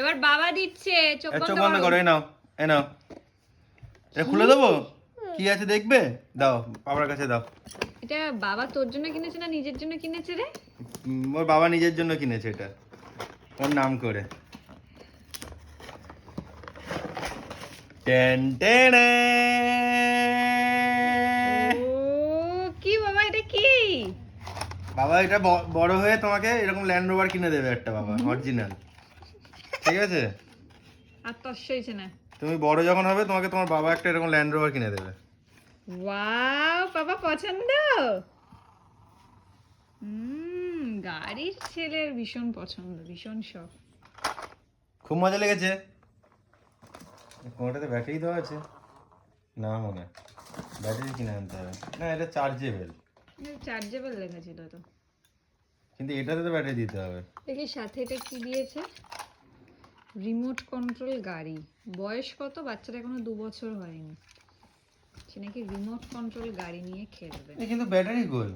এবার বাবা দিচ্ছে, চোখ চোখ বন্ধ বন্ধ করো। করো, এই নাও, এই নাও। এটা খুলে দেবো? কি আছে দেখবে? দাও, বাবার কাছে দাও। এটা বাবা তোর জন্য কিনেছে না নিজের জন্য কিনেছে রে? ওর বাবা নিজের জন্য কিনেছে এটা, ওর নাম করে। টেন টেনে। ও কি বাবা, এটা কি? বাবা এটা বড় হয়ে তোমাকে এরকম ল্যান্ড রোভার কিনে দেবে একটা, বাবা অরিজিনাল। ঠিক আছে? আর তস হয়েছে না। তুমি বড় যখন হবে তোমাকে তোমার বাবা একটা এরকম ল্যান্ড রোভার কিনে দেবে। ওয়াও, বাবা পছন্দ। গাড়ির ছেলের ভীষণ পছন্দ, ভীষণ শখ। খুব মজা লেগেছে। কোনটাতে ব্যাটারি দেওয়া আছে না, মনে হয় ব্যাটারি কিনে আনতে হবে। না, এটা চার্জেবল। চার্জেবল লেখা ছিল তো, কিন্তু এটাতে তো ব্যাটারি দিতে হবে। দেখি সাথে এটা কি দিয়েছে। রিমোট কন্ট্রোল গাড়ি। বয়স কত? বাচ্চাটা এখনো 2 বছর হয়নি। সে নাকি রিমোট কন্ট্রোল গাড়ি নিয়ে খেলবে। কিন্তু ব্যাটারি কই?